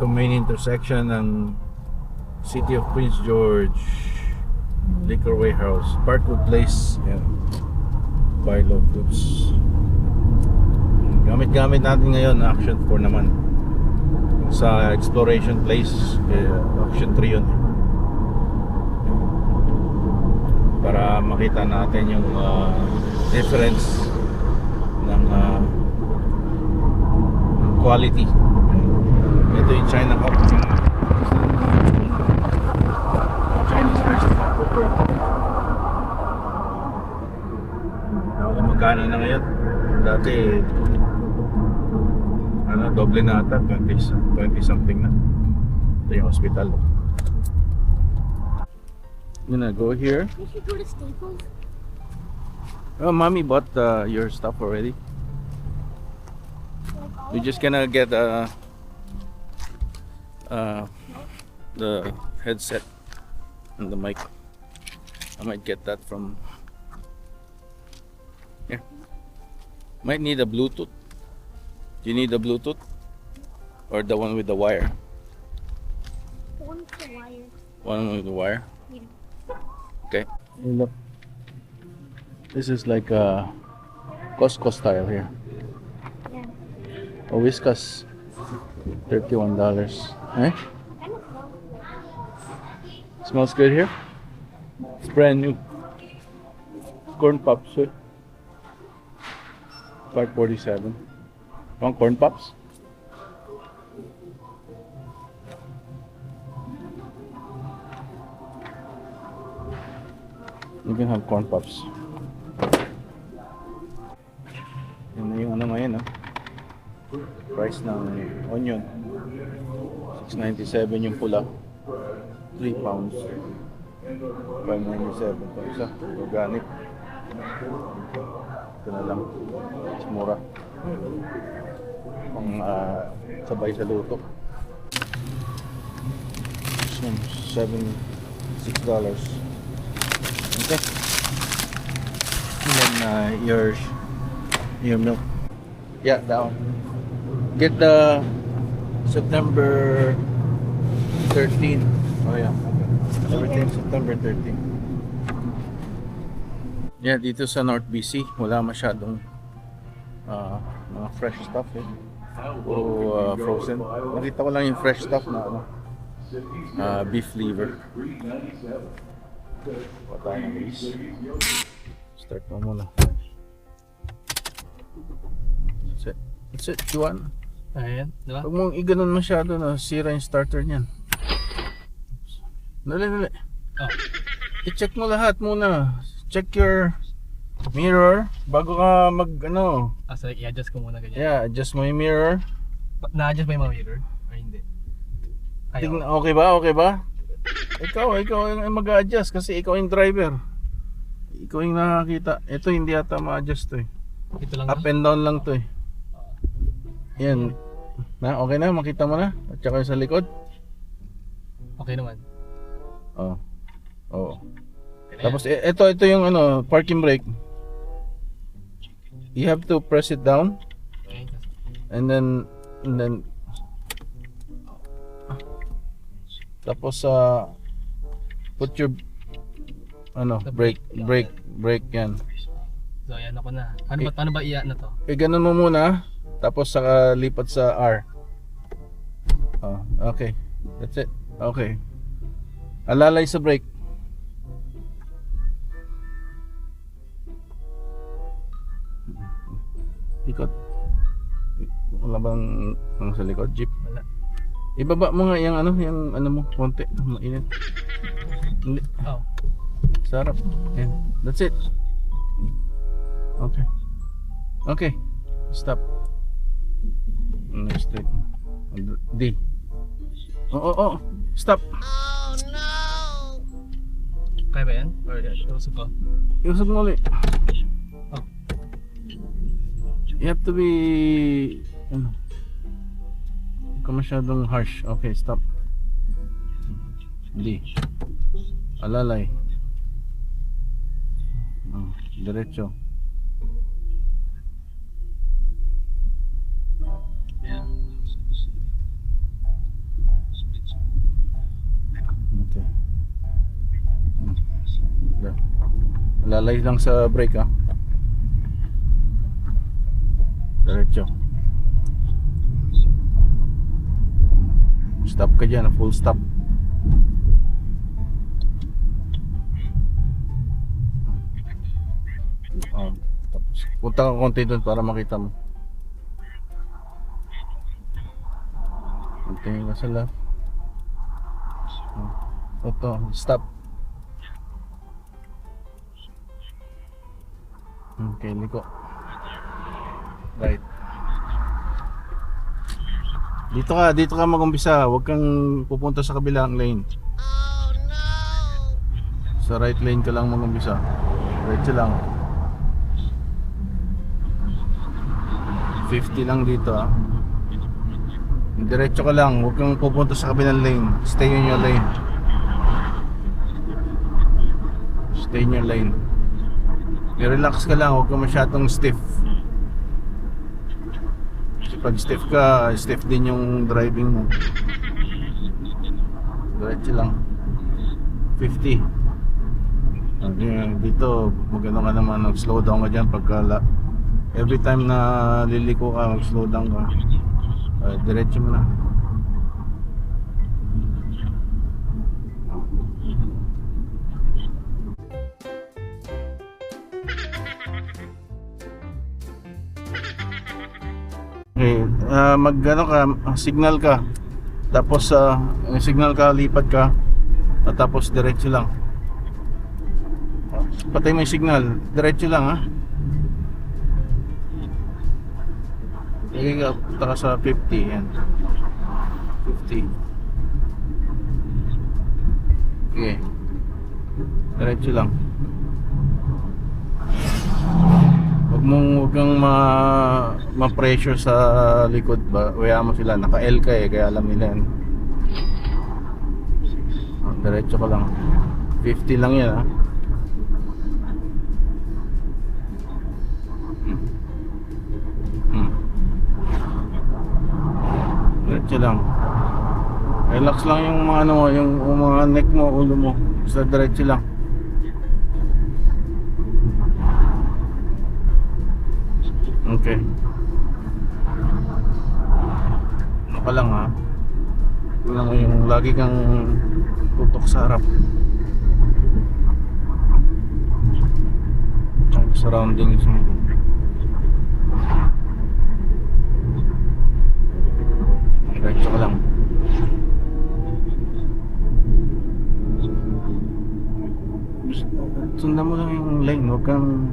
Ito main intersection ng City of Prince George Liquor Warehouse, Parkwood Place, yan. Barlow Foods. Gamit-gamit natin ngayon, Action 4 naman. Sa Exploration Place, Action 3 yun. Para makita natin yung difference ng quality. Ito yung China Cup, Chinese restaurant. Magkano na ngayon? Dati doble na ata, 20 something na. Ito yung hospital. I'm gonna go here. We should go to Staples. Oh, mommy bought your stuff already. We're just gonna get the headset and the mic. I might get that from here. Might need a Bluetooth. Do you need the Bluetooth or the one with the wire? One with the wire. One with the wire. Yeah. Okay. Hey, look. This is like a Costco style here. Yeah. A Whiskas, $31. Eh? Kind of smell. Smells good here. It's brand new. Corn pops. Part 47. Want corn pops? You can have corn pops. Yun na yung ano ngayon, price ng onion. $6.97 yung pula. 3 pounds. $5.97 ito isa. Organic. Ito na lang. Mas mura. Pang sabay sa luto. $6. Okay. And then your milk. Yeah, that one. Get the September 13. Oh yeah. Everything September 13. Yeah, dito sa North BC, wala masyadong mga fresh stuff eh. Puro frozen. Nakita ko lang yung fresh stuff na beef liver. Patay ng base. Start mo muna. That's it, Juan. Ayan, di ba? Huwag mong iganon masyado na sira yung starter niyan. Dali. Oh. I-check mo lahat muna. Check your mirror bago ka So i-adjust ko muna ganyan. Yeah, adjust mo yung mirror. Na-adjust ba yung mga mirror? Or hindi? Tingnan, okay ba? Ikaw yung mag-a-adjust kasi ikaw yung driver. Ikaw yung nakakita. Ito hindi ata ma-adjust to eh. Ito lang Up and down lang to eh. Yan. Okay na, makita mo na. At saka yung sa likod. Okay naman. Oo. Tapos ito yung parking brake. You have to press it down. Okay. And then tapos put your brake yan. So ayan ako na. Ano ba iya na to? Ganun mo muna tapos saka lipat sa R. Okay. That's it. Okay. Alalay sa brake. Ikot. Wala bang sa likod? Jeep? Wala. Ibaba mo nga yung mo, konti, mainit. Hindi. Oh. Sarap. Yan. That's it. Okay. Stop. Straight. D. Oh. Stop. Kaya ba yan? Or iusog ko? Iusog mo ulit. Oh. You have to be huwag ka masyadong harsh. Okay, stop. D. Alalay. Diretso. Lalay lang sa brake ah. Diretso. Stop ka dyan, full stop. Tapos punta ka konti doon para makita mo. Tingin ka sa left. Ito, stop. Okay, liko. Right. Dito ka mag-umpisa. Huwag kang pupunta sa kabilang lane. Oh no! Sa right lane ka lang mag-umpisa. Diretso lang. 50 lang dito ah. Diretso ka lang. Huwag kang pupunta sa kabilang lane. Stay in your lane. Stay in your lane. I-relax ka lang. Huwag kang masyadong stiff. Pag stiff ka, stiff din yung driving mo. Diretso lang. 50. Dito, magano ka naman, slow down ka dyan pagka every time na liliko ka, mag-slow down ka. Diretso mo na. Okay, mag-ano ka, signal ka. Tapos signal ka, lipat ka. At tapos diretso lang. Patay mo yung signal, diretso lang ha. Okay ka, punta ka sa 50 yan. 50. Okay. Diretso lang. Huwag kang ma-pressure sa likod ba. Kaya mo sila, naka-L ka eh, kaya alam nila yan. Diretso ka lang. 50 lang yan ha. Diretso lang. Relax lang yung mga ano mo, yung mga neck mo, ulo mo. Basta diretso lang. Okay. Ano ka lang ha. Tingnan mo yung lagi kang tutok sa harap. Surroundings mo. Diretso ka lang. Sundan mo lang yung lane, huwag kang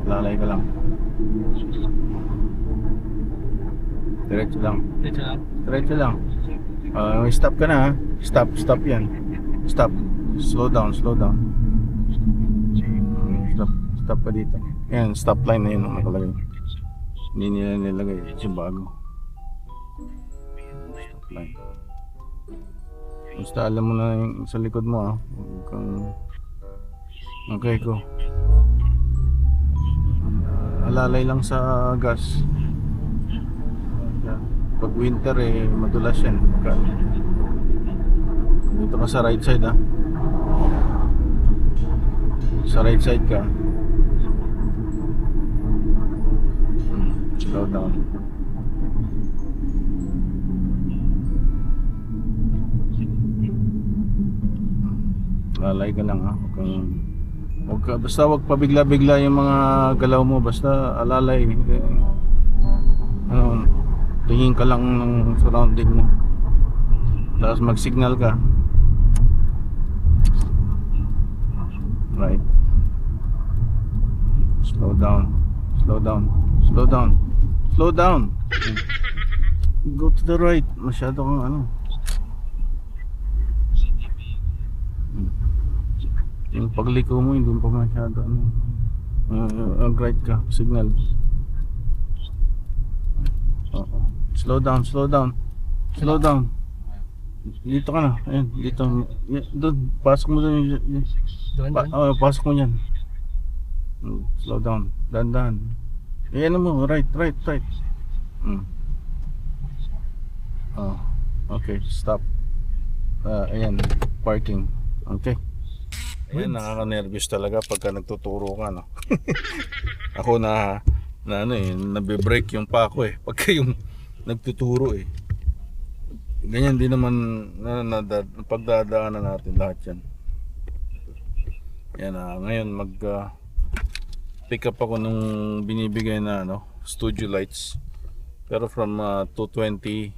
lalay ka lang. Diretso lang. Diretso lang. Diretso lang. Stop ka na ha. Stop yan. Stop. Slow down. Stop ka dito. Yan, stop line na yun ang nakalagay. Hindi nila nilagay. Ito yung bago. Stop line. Basta alam mo na yung sa likod mo ha. Huwag kang... Okay ko. Alalay lang sa gas. Pag winter eh madulas yan. Dito ka sa right side ha. Sa right side ka. Slow down. Lalay ka lang ha. Basta wag pabigla-bigla yung mga galaw mo. Basta alalay. Tingin ka lang ng surrounding mo. Tapos mag-signal ka. Right. Slow down. Go to the right. Masyado kang ano. Yung pagliko mo hindi pa masyado ano. Right ka, signal. Slow down. Dito ka na. Ayan, dito. Doon, pasok mo doon. Doon, doon. Pasok mo yan. Slow down. Dahan-dahan. Ayan mo, right. Oh, okay, stop. Ayan, parking. Okay. Ayan, nakaka-nervous talaga pagka nagtuturo ka, no? Ako nabe-break yung pa ako pagka yung nagtuturo Ganyan din naman pagdadaanan natin lahat yan. Yan ngayon pick up ako nung binibigay na studio lights. Pero from 220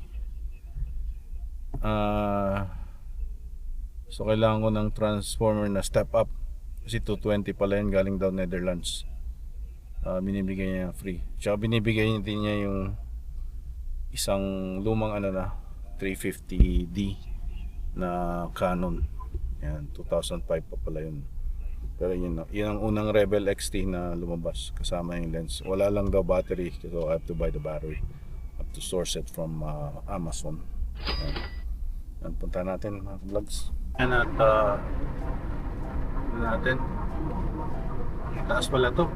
so kailangan ko ng transformer na step up kasi 220 pala yan, galing daw Netherlands. Binibigay niya free. Tsaka binibigay din niya yung isang lumang 350D na Canon. Yan, 2005 pa pala yun. Pero yun ang unang Rebel XT na lumabas kasama yung lens. Wala lang daw battery, so I have to buy the battery. I have to source it from Amazon. Yan, punta natin mga vlogs. Yan at natin. Taas pala to.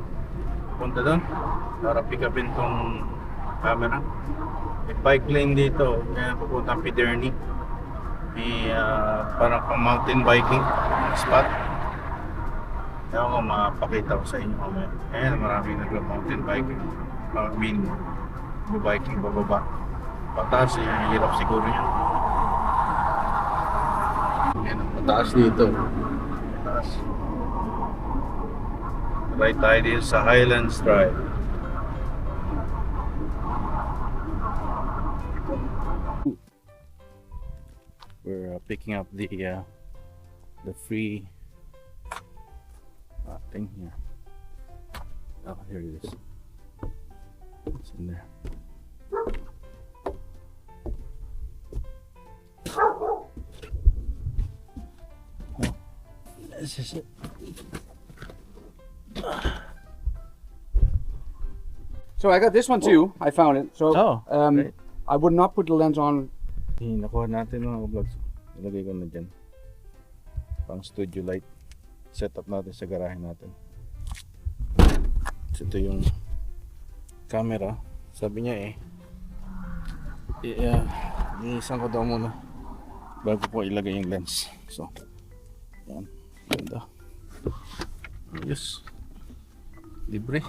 Punta doon para pick upin tong camera. May bike lane dito, kaya pupuntang Piderni. May parang pang mountain biking spot. Kaya ako mapakita ko sa inyo mamaya. Ayan, maraming nagla-mountain biking. Biking bababa. Pataas, hirap siguro yan. Ayan, mataas dito. Mataas. Right tayo dito sa Highlands Drive. We're picking up the free thing here. Oh, here it is. It's in there. Oh, this is it. So I got this one too. I found it. So Great. I would not put the lens on. Nakuha natin mga vlogs. Ilagay ko na dyan. Pang studio light. Set up natin sa garahe natin. So, ito yung camera. Sabi niya iisan ko daw muna bago po ilagay yung lens. So, yan. Ganda. Ayos. Libre.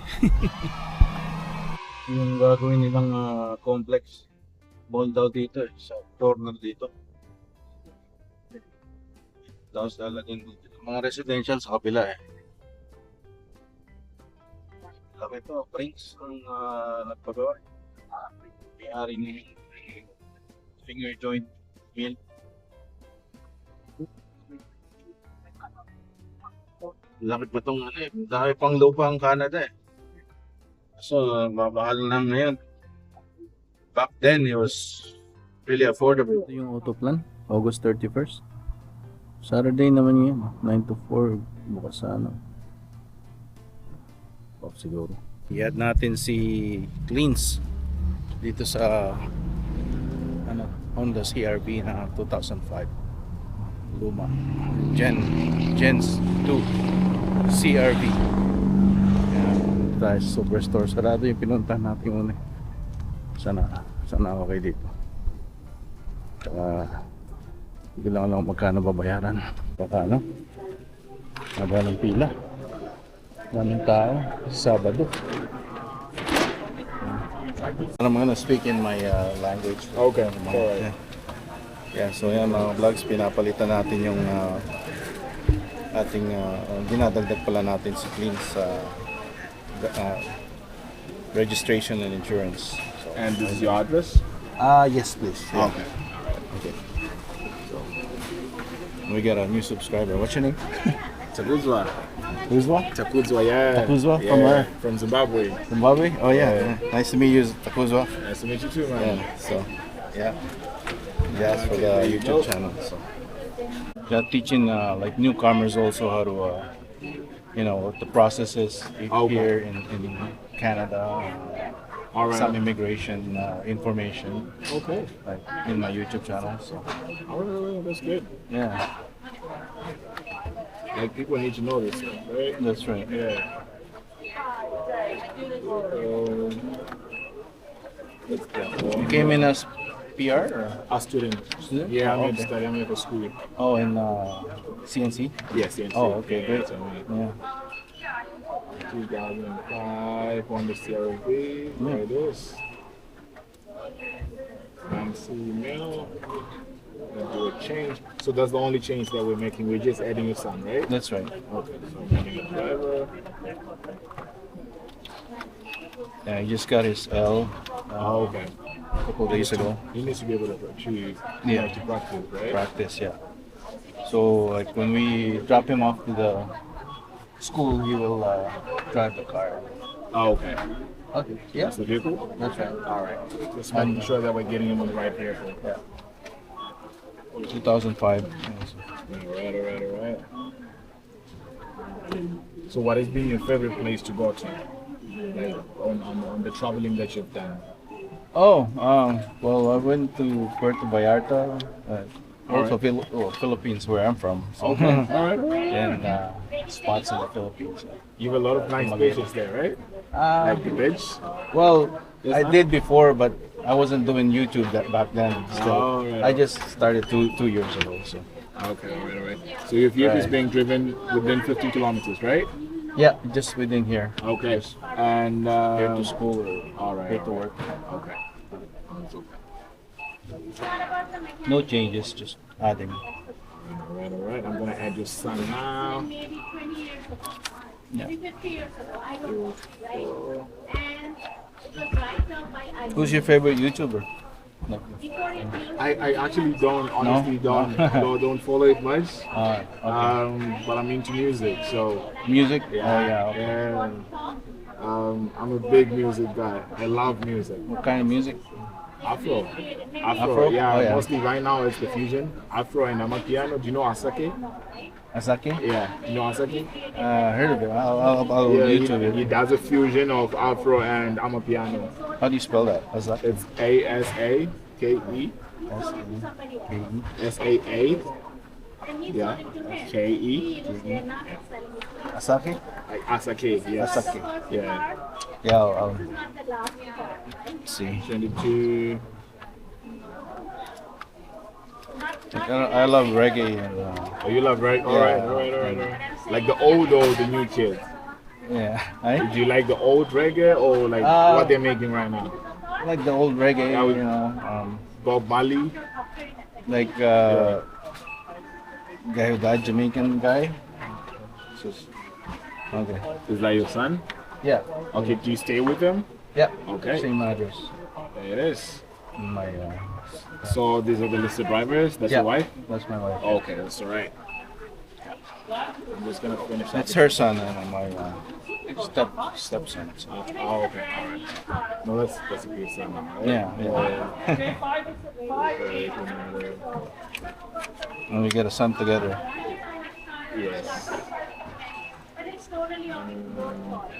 Yung gagawin nilang complex ball daw dito sa corner dito. Tapos lalagyan dito mga residential sa kapila Laki ito, Prince ang nagpagawa. May-ari ni Finger Joint Mill. Laki pa itong dahil pang lupa ang Canada So, mamahal na ngayon. Back then, it was really affordable. Ito yung Autoplan, August 31st. Saturday naman yun, 9 to 4, bukas sa off siguro. I-add natin si Cleans dito sa Honda CRV na 2005. Luma. Gens 2 CRV. Tayo Superstore. Sarado yung pinuntahan natin muna. Sana okay dito. Hindi lang alam magkano babayaran. Baka haba ng pila. Maraming tao. Sabado. I'm gonna speak in my language. Okay. Yeah, so yan mga vlogs, pinapalitan natin yung ating dinadagdag pala natin si Clean sa registration and insurance. So, And this is your address? yes please. Yeah. Okay. Okay. So, we got a new subscriber. What's your name? Takuzwa. Who's what? Takuzwa, yeah. Takuzwa? Yeah, From where? From Zimbabwe. Zimbabwe? Oh yeah. Yeah. Nice to meet you, Takuzwa. Nice to meet you too, man. Yeah. So, yeah. That's for the YouTube channel. So, they're teaching like newcomers also how to, what the process is Okay. here in Canada. All right. some immigration information, Okay. like in my YouTube channel. So All right, that's good. yeah, Like people need to know this stuff, right? that's right. Yeah. Let's go. You came in as PR or A student. student? Yeah, Oh, I'm okay. studying for school. Oh, in CNC. Yes, yes. Oh, okay, great. So, Yeah. 2005 on the CRV. There it is. Fancy mail. Gonna do a change. So that's the only change that we're making. We're just adding your son, right? That's right. Okay. So I'm adding the driver. Yeah, he just got his L Oh, okay. a couple days ago. He needs to be able to choose. Yeah. To practice, right? Practice, yeah. So like when we drop him off to the school, he will drive the car. Oh, okay. Okay. Yeah, That's the vehicle. that's right. All right. Just making sure that we're getting him on the right vehicle. Yeah. 2005. All right. So, what has been your favorite place to go to? Like on the traveling that you've done? Oh, well, I went to Puerto Vallarta, also Philippines, where I'm from. So, Okay. All right. and spots in the Philippines. You have a lot of nice beaches there, right? Like the beach? Well, Yes, I huh? did before, but I wasn't doing YouTube back then. Still, Oh, right. I just started two years ago. So Okay, all right. So your vehicle is Right. being driven within 50 kilometers, right? yeah, just within here. Okay. And Here to school or all right. here to work. Okay. No changes, just adding. All right. I'm gonna add your son now. Maybe 20 years ago. Yeah. Maybe 50 years ago. I don't know. Right? And it was right now by I. Who's your favorite YouTuber? No. Before it being I actually don't honestly No? don't follow it much. Okay. But I'm into music, so Music? Oh yeah. Okay. yeah. I'm a big music guy. I love music. What kind of music? Afro. Afro? Yeah, Oh, yeah. mostly right now it's the fusion. Afro and Amapiano. Do you know Asake? Asake? Yeah, you know Asake? Heard of it. I'll Yeah, YouTube he it. does a fusion of Afro and Amapiano. How do you spell that? Asake? It's ASAKE, SAA, yeah, KE, Asake? Asake, yes. Asake. Yeah, Yeah, I'll see. 22. I love reggae and Oh, you love right? All right. Like the old or the new kids? yeah. I Do you like the old reggae or like what they're making right now? like the old reggae, Yeah, we- you know, Bob Marley? like guy who died, Jamaican guy. Okay. Is that your son? Yeah. Okay, do you stay with him? Yeah. Okay. Same address. There it is. In my So these are the listed drivers. That's your wife? That's my wife. Okay, that's all right. I'm just gonna finish up. That's her son and my stepson. So. Okay, all right. No, that's a good son. Right? Yeah. Okay. And we get a son together. Yes. But it's totally on your fault.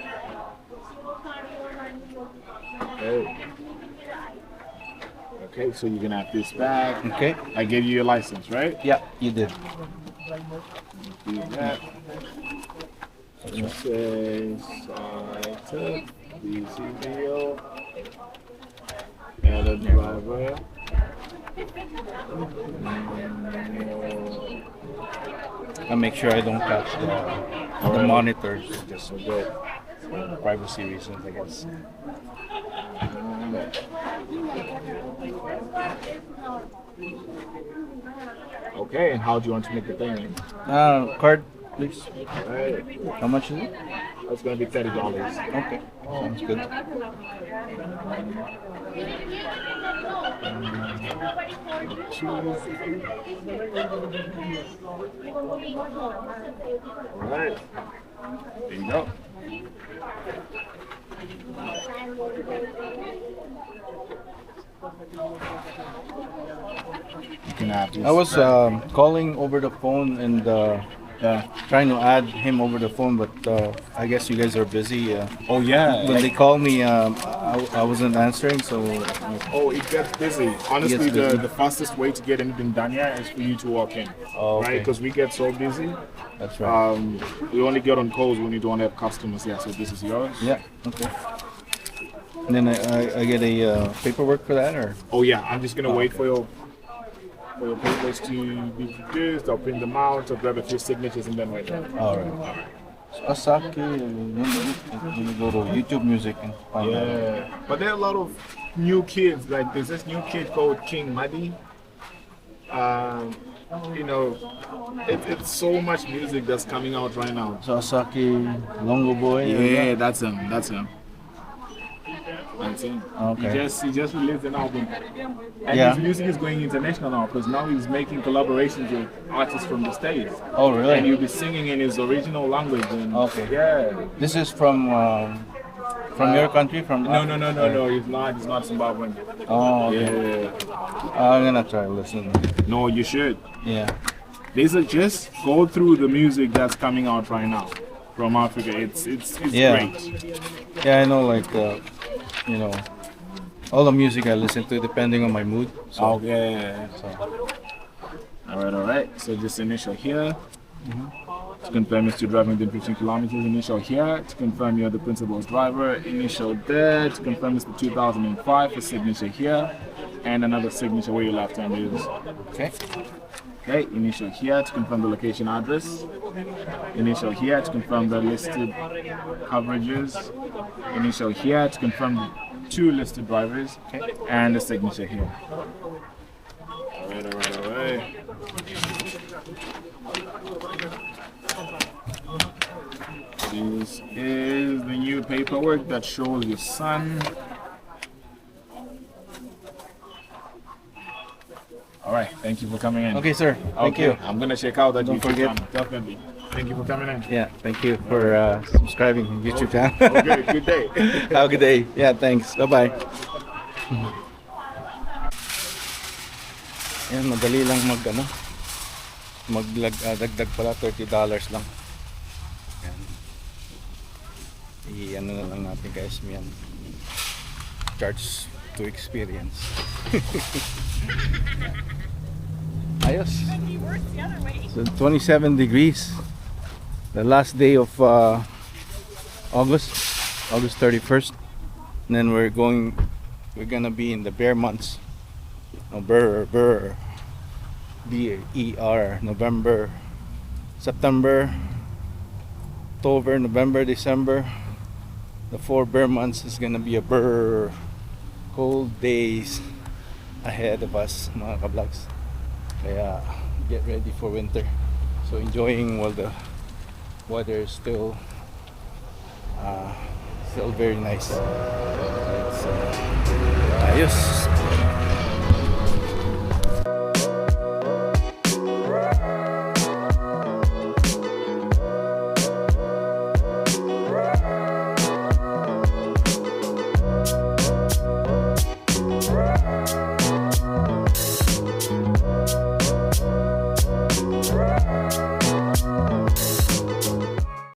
Okay. Okay, so you can have this back. Okay. I gave you your license, right? Yeah, you did. Do that. It says took VCBO. Add a driver. I make sure I don't touch the Alright. monitors, just so good. For privacy reasons, I guess. Okay, and how do you want to make the payment? Card, please. Alright, How much is it? that's gonna be $30. Okay, sounds good. Alright. There you go. You can have this I was back. calling over the phone and trying to add him over the phone, but I guess you guys are busy. Oh yeah. When they call me, I wasn't answering, so Oh, it gets busy. Honestly, It gets busy. the fastest way to get anything done here is for you to walk in. Oh, okay. Right? Because we get so busy. that's right. We only get on calls when we don't have customers. Yeah, so this is yours. Yeah. Okay. And then I get a paperwork for that, or Oh yeah, I'm just gonna wait for your papers to be produced. I'll print them out. I'll grab a few signatures and then wait. all right. Asaki, you go to YouTube Music and find that. Yeah, but there are a lot of new kids. Like there's this new kid called King Muddy. You know, it's so much music that's coming out right now. So Asaki, Longo Boy. Yeah, that's him. That's him. That's him. Okay. He just released an album, and Yeah. his music is going international now because now he's making collaborations with artists from the States, Oh, and really? he'll be singing in his original language. And Okay. Yeah. This is from your country, from No. He's not. He's not Zimbabwean. Oh, okay. Yeah. I'm gonna try to listen. No, you should. Yeah. These are just go through the music that's coming out right now from Africa. It's Yeah. great. Yeah, I know, like, you know, all the music I listen to depending on my mood. So, Oh yeah. so All right. So just initial here. To confirm you're still driving within 15 kilometers. Initial here. To confirm you're the principal driver. Initial there. To confirm it's the 2005. A signature here. And another signature where your left hand is. okay. Okay, initial here to confirm the location address. Initial here to confirm the listed coverages. Initial here to confirm the 2 listed drivers. Okay. And the signature here. Alright. This is the new paperwork that shows your son. Alright, thank you for coming in. Okay, sir. Thank Okay, you. I'm gonna check out that Don't YouTube forget. channel. Definitely. Thank you for coming in. Yeah, thank you for subscribing to YouTube channel. Okay, good day. Have a good day. Yeah, thanks. Bye-bye. Yan, madali lang dagdag pala $30 lang. Yan. I-ano na lang natin guys, yan. Charge to experience. Ayos. So 27 degrees. The last day of August 31st. And then we're gonna be in the bear months. No, BER, November, September, October, November, December. The 4 bear months is gonna be a BER. Cold days ahead of us, mga kablogs. Kaya get ready for winter. So enjoying while the weather is still very nice. Ayos.